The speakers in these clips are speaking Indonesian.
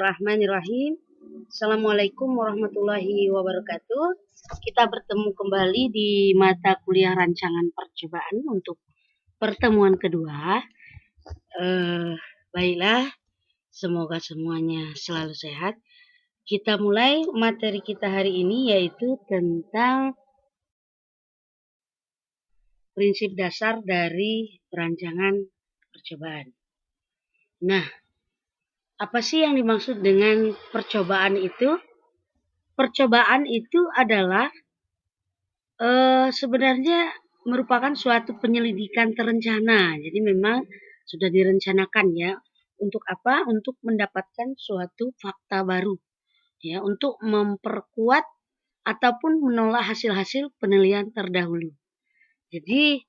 Bismillahirrahmanirrahim. Assalamualaikum warahmatullahi wabarakatuh. Kita bertemu kembali di mata kuliah rancangan percobaan untuk pertemuan kedua. Baiklah, semoga semuanya selalu sehat. Kita mulai materi kita hari ini yaitu tentang prinsip dasar dari rancangan percobaan. Nah, apa sih yang dimaksud dengan percobaan itu? Percobaan itu adalah sebenarnya merupakan suatu penyelidikan terencana. Jadi memang sudah direncanakan ya. Untuk apa? Untuk mendapatkan suatu fakta baru. Ya, untuk memperkuat ataupun menolak hasil-hasil penelitian terdahulu. Jadi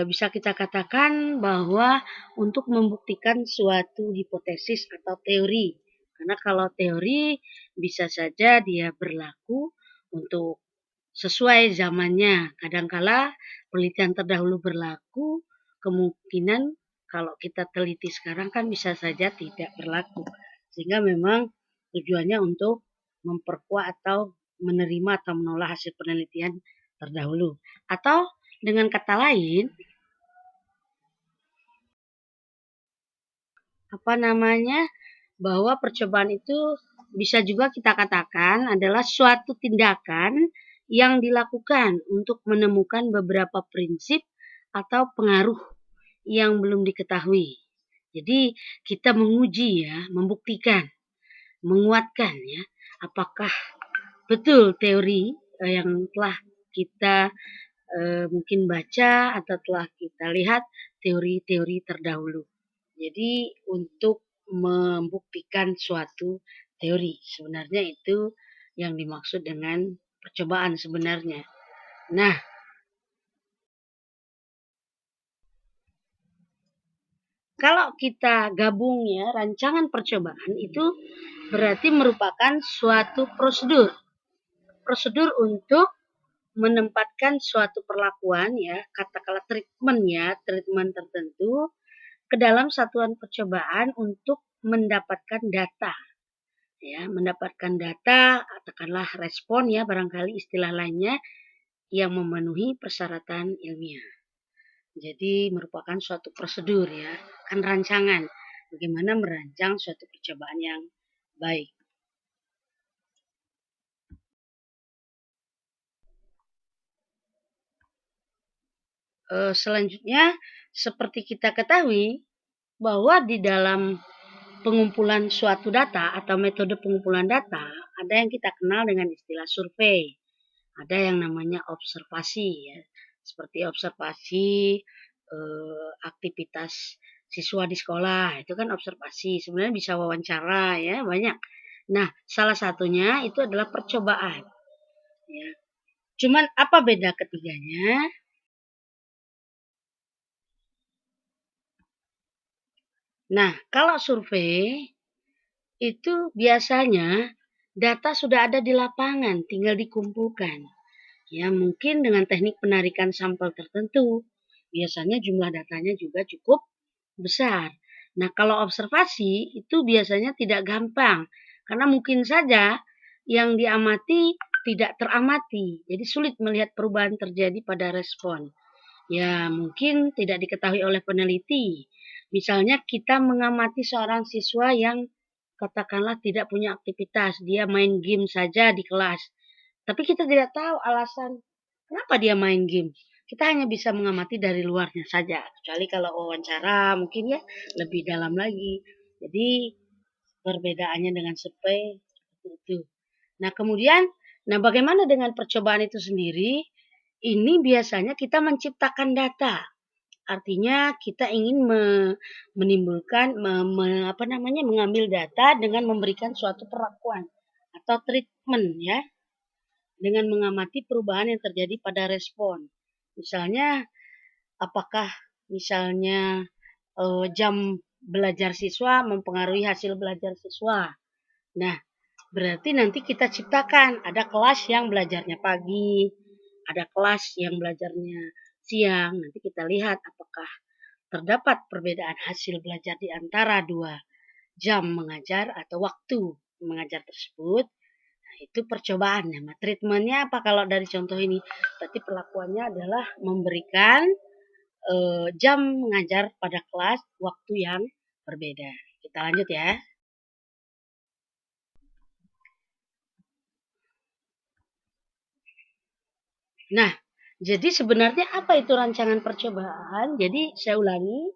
bisa kita katakan bahwa untuk membuktikan suatu hipotesis atau teori. Karena kalau teori bisa saja dia berlaku untuk sesuai zamannya. Kadangkala penelitian terdahulu berlaku, kemungkinan kalau kita teliti sekarang kan bisa saja tidak berlaku. Sehingga memang tujuannya untuk memperkuat atau menerima atau menolak hasil penelitian terdahulu. Atau dengan kata lain, bahwa percobaan itu bisa juga kita katakan adalah suatu tindakan yang dilakukan untuk menemukan beberapa prinsip atau pengaruh yang belum diketahui. Jadi kita menguji ya, membuktikan, menguatkan ya, apakah betul teori yang telah kita mungkin baca atau telah kita lihat teori-teori terdahulu. Jadi untuk membuktikan suatu teori, sebenarnya itu yang dimaksud dengan percobaan sebenarnya. Nah, kalau kita gabung ya, rancangan percobaan itu berarti merupakan suatu prosedur. Prosedur untuk menempatkan suatu perlakuan ya, katakanlah treatment tertentu ke dalam satuan percobaan untuk mendapatkan data. Ya, mendapatkan data, katakanlah respon ya, barangkali istilah lainnya yang memenuhi persyaratan ilmiah. Jadi merupakan suatu prosedur ya, kan rancangan. Bagaimana merancang suatu percobaan yang baik. Selanjutnya, seperti kita ketahui bahwa di dalam pengumpulan suatu data atau metode pengumpulan data, ada yang kita kenal dengan istilah survei. Ada yang namanya observasi ya. Seperti observasi aktivitas siswa di sekolah, itu kan observasi. Sebenarnya bisa wawancara ya, banyak. Nah, salah satunya itu adalah percobaan. Ya. Cuman apa beda ketiganya? Nah, kalau survei itu biasanya data sudah ada di lapangan, tinggal dikumpulkan. Ya, mungkin dengan teknik penarikan sampel tertentu. Biasanya jumlah datanya juga cukup besar. Nah, kalau observasi itu biasanya tidak gampang. Karena mungkin saja yang diamati tidak teramati. Jadi sulit melihat perubahan terjadi pada respon. Ya, mungkin tidak diketahui oleh peneliti. Misalnya kita mengamati seorang siswa yang katakanlah tidak punya aktivitas, dia main game saja di kelas. Tapi kita tidak tahu alasan kenapa dia main game. Kita hanya bisa mengamati dari luarnya saja. Kecuali kalau wawancara mungkin ya lebih dalam lagi. Jadi perbedaannya dengan survei seperti itu. Nah kemudian, bagaimana dengan percobaan itu sendiri? Ini biasanya kita menciptakan data. Artinya kita ingin menimbulkan, mengambil data dengan memberikan suatu perlakuan atau treatment ya, dengan mengamati perubahan yang terjadi pada respon. Misalnya, apakah misalnya jam belajar siswa mempengaruhi hasil belajar siswa. Nah, berarti nanti kita ciptakan ada kelas yang belajarnya pagi, ada kelas yang belajarnya siang. Nanti kita lihat apakah terdapat perbedaan hasil belajar di antara dua jam mengajar atau waktu mengajar tersebut. Nah, itu percobaannya. Nah, treatmentnya apa kalau dari contoh ini? Berarti perlakuannya adalah memberikan jam mengajar pada kelas waktu yang berbeda. Kita lanjut ya. Nah, jadi sebenarnya apa itu rancangan percobaan? Jadi saya ulangi,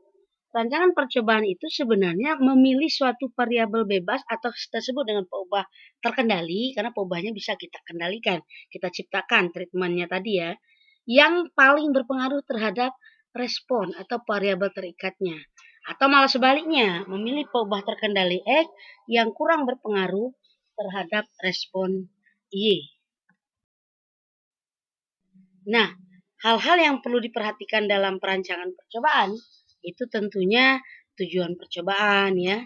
rancangan percobaan itu sebenarnya memilih suatu variabel bebas atau kita sebut dengan peubah terkendali, karena peubahnya bisa kita kendalikan, kita ciptakan treatmentnya tadi ya, yang paling berpengaruh terhadap respon atau variabel terikatnya. Atau malah sebaliknya, memilih peubah terkendali X yang kurang berpengaruh terhadap respon Y. Nah, hal-hal yang perlu diperhatikan dalam perancangan percobaan itu tentunya tujuan percobaan ya,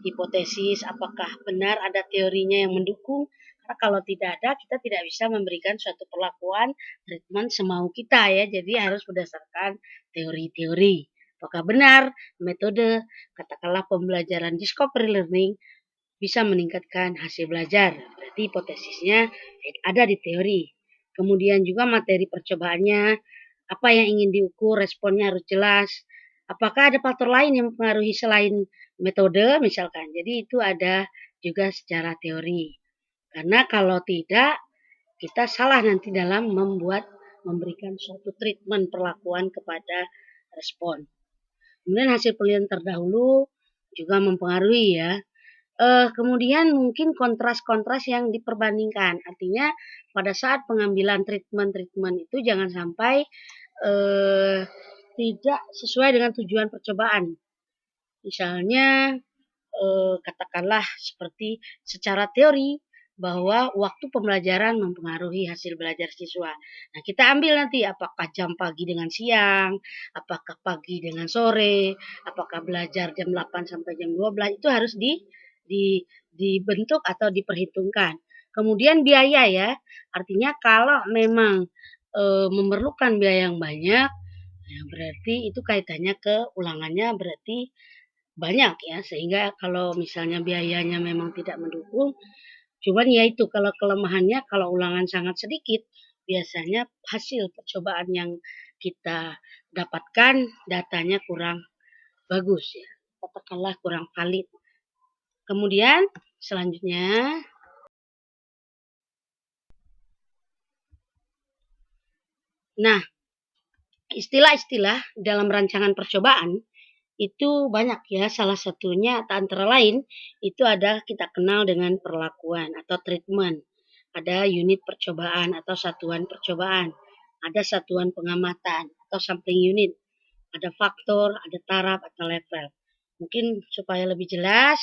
hipotesis apakah benar ada teorinya yang mendukung. Karena kalau tidak ada, kita tidak bisa memberikan suatu perlakuan treatment semau kita ya. Jadi harus berdasarkan teori-teori. Apakah benar metode katakanlah pembelajaran discovery learning bisa meningkatkan hasil belajar. Berarti hipotesisnya ada di teori. Kemudian juga materi percobaannya, apa yang ingin diukur, responnya harus jelas. Apakah ada faktor lain yang mempengaruhi selain metode misalkan. Jadi itu ada juga secara teori. Karena kalau tidak, kita salah nanti dalam memberikan suatu treatment perlakuan kepada respon. Kemudian hasil penelitian terdahulu juga mempengaruhi ya. Kemudian mungkin kontras-kontras yang diperbandingkan. Artinya pada saat pengambilan treatment-treatment itu jangan sampai tidak sesuai dengan tujuan percobaan. Misalnya katakanlah seperti secara teori bahwa waktu pembelajaran mempengaruhi hasil belajar siswa. Nah, kita ambil nanti apakah jam pagi dengan siang, apakah pagi dengan sore, apakah belajar jam 8 sampai jam 12 itu harus dibentuk atau diperhitungkan. Kemudian biaya ya, artinya kalau memang memerlukan biaya yang banyak, ya berarti itu kaitannya ke ulangannya berarti banyak ya, sehingga kalau misalnya biayanya memang tidak mendukung, cuman ya itu kalau kelemahannya kalau ulangan sangat sedikit, biasanya hasil percobaan yang kita dapatkan datanya kurang bagus ya, katakanlah kurang valid. Kemudian selanjutnya, nah istilah-istilah dalam rancangan percobaan itu banyak ya, salah satunya antara lain itu ada kita kenal dengan perlakuan atau treatment. Ada unit percobaan atau satuan percobaan. Ada satuan pengamatan atau sampling unit. Ada faktor, ada taraf atau level. Mungkin supaya lebih jelas.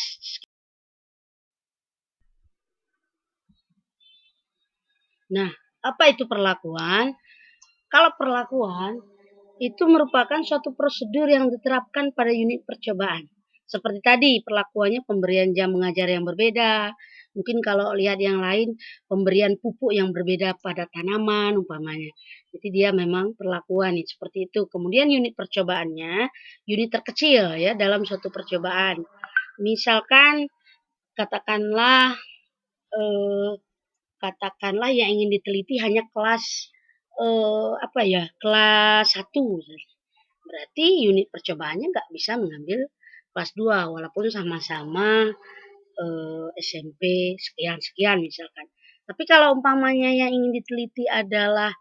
Nah, apa itu perlakuan? Kalau perlakuan itu merupakan suatu prosedur yang diterapkan pada unit percobaan. Seperti tadi, perlakuannya pemberian jam mengajar yang berbeda. Mungkin kalau lihat yang lain, pemberian pupuk yang berbeda pada tanaman umpamanya. Jadi dia memang perlakuan seperti itu. Kemudian unit percobaannya, unit terkecil ya dalam suatu percobaan. Misalkan katakanlah eh, katakanlah yang ingin diteliti hanya kelas kelas 1. Berarti unit percobaannya nggak bisa mengambil kelas 2 walaupun sama-sama SMP sekian-sekian misalkan. Tapi kalau umpamanya yang ingin diteliti adalah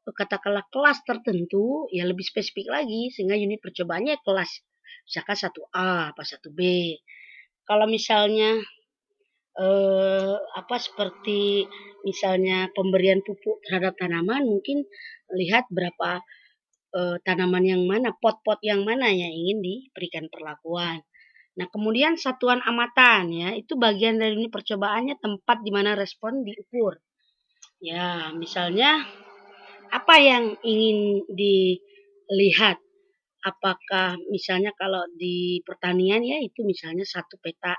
katakanlah kelas tertentu, ya lebih spesifik lagi sehingga unit percobaannya kelas misalkan 1A apa 1B. Kalau misalnya seperti misalnya pemberian pupuk terhadap tanaman, mungkin lihat berapa tanaman yang mana, pot-pot yang mana yang ingin diberikan perlakuan. Nah, kemudian satuan amatan ya, itu bagian dari ini percobaannya tempat di mana respon diukur. Ya, misalnya apa yang ingin dilihat? Apakah misalnya kalau di pertanian ya itu misalnya satu peta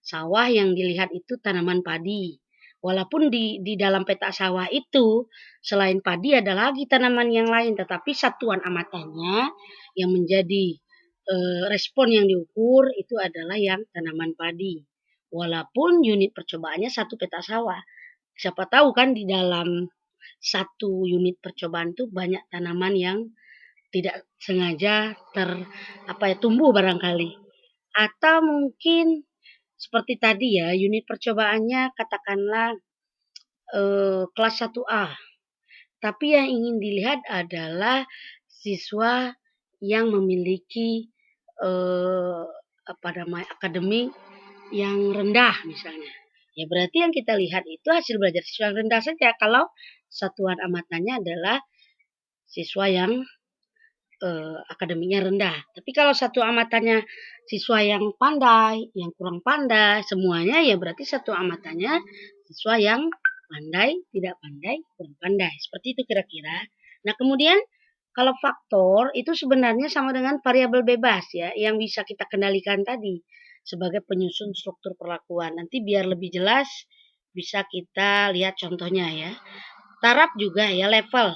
sawah yang dilihat itu tanaman padi. Walaupun di dalam peta sawah itu selain padi ada lagi tanaman yang lain, tetapi satuan amatannya yang menjadi respon yang diukur itu adalah yang tanaman padi. Walaupun unit percobaannya satu petak sawah. Siapa tahu kan di dalam satu unit percobaan itu banyak tanaman yang tidak sengaja tumbuh barangkali. Atau mungkin seperti tadi ya, unit percobaannya katakanlah kelas 1A. Tapi yang ingin dilihat adalah siswa yang memiliki akademik yang rendah misalnya. Ya berarti yang kita lihat itu hasil belajar siswa yang rendah saja kalau satuan amatannya adalah siswa yang akademiknya rendah. Tapi kalau satu amatannya siswa yang pandai, yang kurang pandai, semuanya ya berarti satu amatannya siswa yang pandai, tidak pandai, kurang pandai. Seperti itu kira-kira. Nah kemudian kalau faktor itu sebenarnya sama dengan variabel bebas ya, yang bisa kita kendalikan tadi sebagai penyusun struktur perlakuan. Nanti biar lebih jelas bisa kita lihat contohnya ya. Taraf juga ya level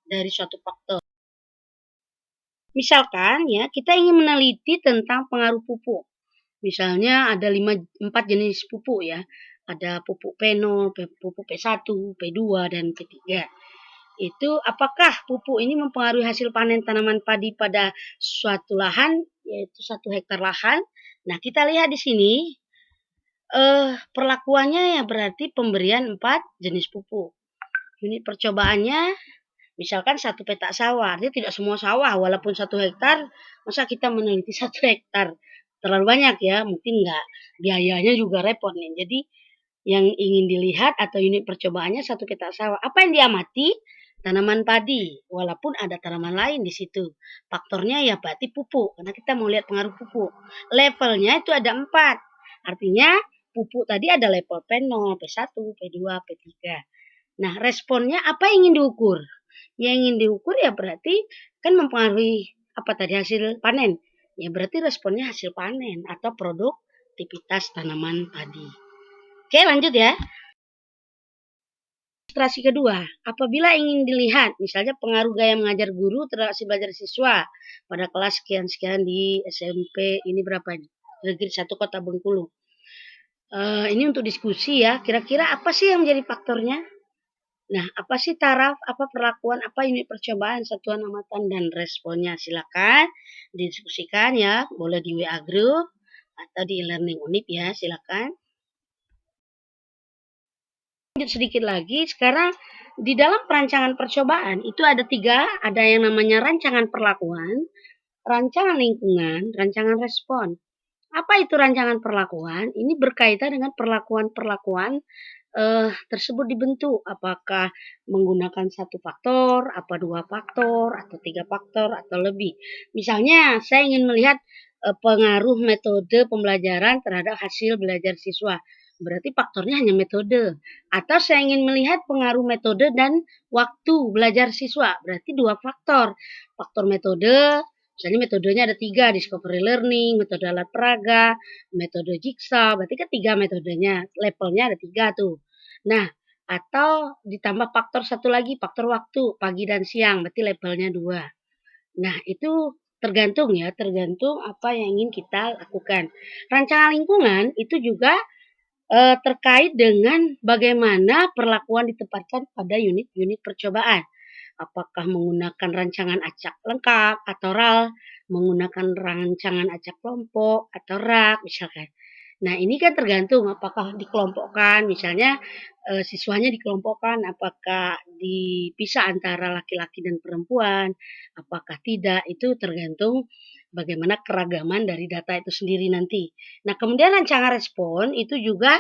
dari suatu faktor. Misalkan ya, kita ingin meneliti tentang pengaruh pupuk. Misalnya ada 4 jenis pupuk ya. Ada pupuk P0, pupuk P1, P2, dan P3. Itu apakah pupuk ini mempengaruhi hasil panen tanaman padi pada suatu lahan, yaitu 1 hektar lahan. Nah, kita lihat di sini perlakuannya ya berarti pemberian 4 jenis pupuk. Unit percobaannya misalkan 1 petak sawah, artinya tidak semua sawah, walaupun 1 hektar, masa kita meneliti 1 hektar? Terlalu banyak ya, mungkin enggak, biayanya juga repot nih. Jadi yang ingin dilihat atau unit percobaannya 1 petak sawah. Apa yang diamati? Tanaman padi, walaupun ada tanaman lain di situ. Faktornya ya berarti pupuk, karena kita mau lihat pengaruh pupuk. Levelnya itu ada 4, artinya pupuk tadi ada level P0, P1, P2, P3. Nah, responnya apa yang ingin diukur? Yang ingin diukur ya berarti kan mempengaruhi apa tadi hasil panen. Ya berarti responnya hasil panen atau produktivitas tanaman padi. Oke, lanjut ya. Ilustrasi kedua, apabila ingin dilihat misalnya pengaruh gaya mengajar guru terhadap hasil belajar siswa pada kelas sekian-sekian di SMP ini berapa ini? Negeri 1 Kota Bengkulu. Ini untuk diskusi ya. Kira-kira apa sih yang menjadi faktornya? Nah, apa sih taraf, apa perlakuan, apa unit percobaan, satuan amatan, dan responnya? Silakan didiskusikan ya, boleh di WA Group atau di e-learning Unip ya, silakan. Lanjut sedikit lagi, sekarang di dalam perancangan percobaan itu ada 3, ada yang namanya rancangan perlakuan, rancangan lingkungan, rancangan respon. Apa itu rancangan perlakuan? Ini berkaitan dengan perlakuan-perlakuan tersebut dibentuk. Apakah menggunakan 1 faktor, apa 2 faktor, atau 3 faktor, atau lebih. Misalnya, saya ingin melihat pengaruh metode pembelajaran terhadap hasil belajar siswa. Berarti faktornya hanya metode. Atau saya ingin melihat pengaruh metode dan waktu belajar siswa. Berarti 2 faktor. Faktor metode, misalnya metodenya ada 3, discovery learning, metode alat peraga, metode jigsaw, berarti kan 3 metodenya, levelnya ada 3 tuh. Nah, atau ditambah faktor 1 lagi, faktor waktu, pagi dan siang, berarti levelnya 2. Nah, itu tergantung ya, tergantung apa yang ingin kita lakukan. Rancangan lingkungan itu juga terkait dengan bagaimana perlakuan ditempatkan pada unit-unit percobaan. Apakah menggunakan rancangan acak lengkap atau RAL, menggunakan rancangan acak kelompok atau RAK misalkan. Nah ini kan tergantung apakah dikelompokkan, misalnya siswanya dikelompokkan, apakah dipisah antara laki-laki dan perempuan, apakah tidak, itu tergantung bagaimana keragaman dari data itu sendiri nanti. Nah kemudian rancangan respon itu juga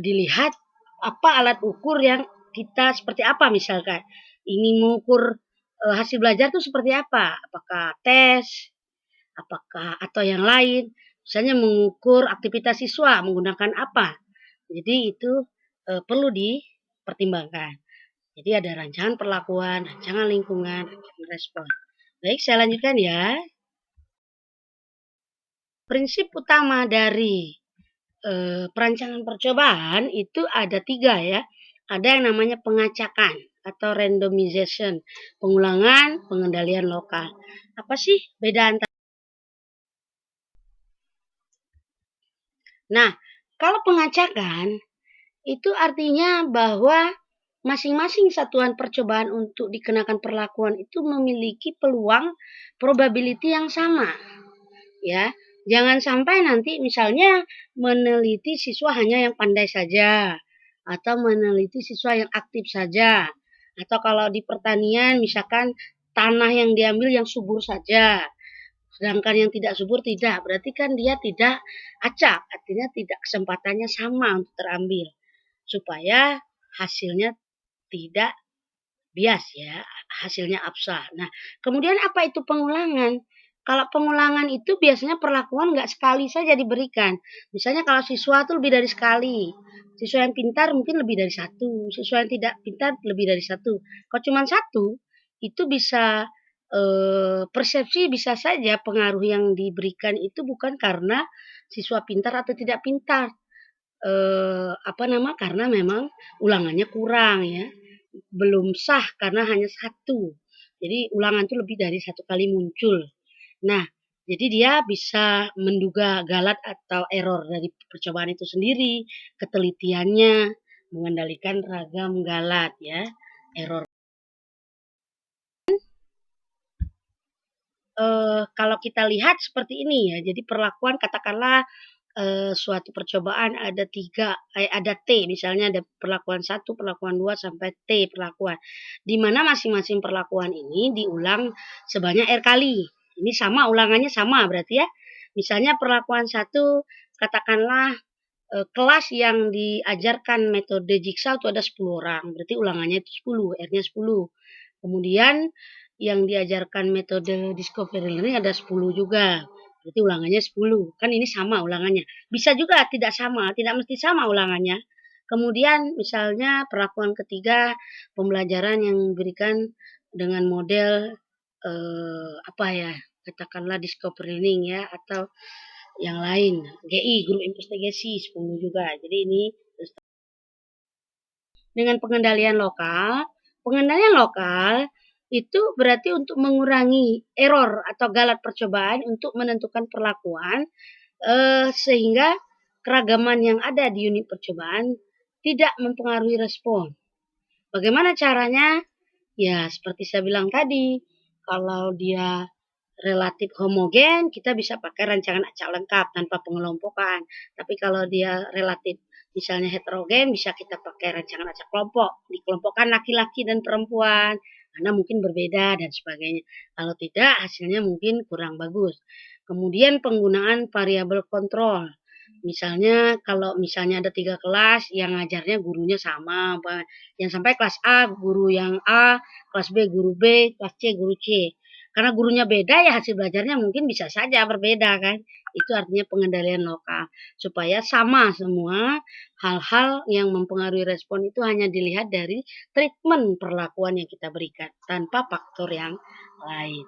dilihat apa alat ukur yang kita seperti apa misalkan. Ingin mengukur hasil belajar itu seperti apa, apakah tes, apakah atau yang lain. Misalnya mengukur aktivitas siswa menggunakan apa. Jadi itu perlu dipertimbangkan. Jadi ada rancangan perlakuan, rancangan lingkungan, rancangan respon. Baik, saya lanjutkan ya. Prinsip utama dari perancangan percobaan itu ada 3 ya. Ada yang namanya pengacakan atau randomization, pengulangan, pengendalian lokal. Apa sih beda antara Nah, kalau pengacakan itu artinya bahwa masing-masing satuan percobaan untuk dikenakan perlakuan itu memiliki peluang probability yang sama, ya. Jangan sampai nanti misalnya meneliti siswa hanya yang pandai saja, atau meneliti siswa yang aktif saja, atau kalau di pertanian misalkan tanah yang diambil yang subur saja, sedangkan yang tidak subur tidak, berarti kan dia tidak acak, artinya tidak kesempatannya sama untuk terambil, supaya hasilnya tidak bias ya, hasilnya absah. Nah, kemudian apa itu pengulangan? Kalau pengulangan itu biasanya perlakuan nggak sekali saja diberikan. Misalnya kalau siswa itu lebih dari sekali. Siswa yang pintar mungkin lebih dari satu. Siswa yang tidak pintar lebih dari satu. Kalau cuma satu, itu bisa persepsi bisa saja pengaruh yang diberikan itu bukan karena siswa pintar atau tidak pintar. Karena memang ulangannya kurang ya. Belum sah karena hanya satu. Jadi ulangan itu lebih dari satu kali muncul. Nah, jadi dia bisa menduga galat atau error dari percobaan itu sendiri, ketelitiannya, mengendalikan ragam galat ya, error. Kalau kita lihat seperti ini ya, jadi perlakuan katakanlah suatu percobaan ada T, misalnya ada perlakuan 1, perlakuan 2 sampai T perlakuan. Di mana masing-masing perlakuan ini diulang sebanyak R kali. Ini sama, ulangannya sama berarti ya. Misalnya perlakuan 1, katakanlah kelas yang diajarkan metode jigsaw itu ada 10 orang, berarti ulangannya itu 10, R-nya 10. Kemudian yang diajarkan metode discovery learning ada 10 juga. Berarti ulangannya 10. Kan ini sama ulangannya. Bisa juga tidak sama, tidak mesti sama ulangannya. Kemudian misalnya perlakuan ketiga, pembelajaran yang diberikan dengan model katakanlah discovery learning ya, atau yang lain. GI, group investigasi 10 juga. Jadi ini dengan pengendalian lokal itu berarti untuk mengurangi error atau galat percobaan untuk menentukan perlakuan sehingga keragaman yang ada di unit percobaan tidak mempengaruhi respon. Bagaimana caranya? Ya, seperti saya bilang tadi, kalau dia relatif homogen, kita bisa pakai rancangan acak lengkap tanpa pengelompokan. Tapi kalau dia relatif misalnya heterogen, bisa kita pakai rancangan acak kelompok. Dikelompokkan laki-laki dan perempuan, karena mungkin berbeda dan sebagainya. Kalau tidak, hasilnya mungkin kurang bagus. Kemudian penggunaan variabel kontrol. Misalnya kalau misalnya ada 3 kelas yang ngajarnya gurunya sama, yang sampai kelas A guru yang A, kelas B guru B, kelas C guru C. Karena gurunya beda ya hasil belajarnya mungkin bisa saja berbeda kan. Itu artinya pengendalian lokal. Supaya sama semua, hal-hal yang mempengaruhi respon itu hanya dilihat dari treatment perlakuan yang kita berikan tanpa faktor yang lain.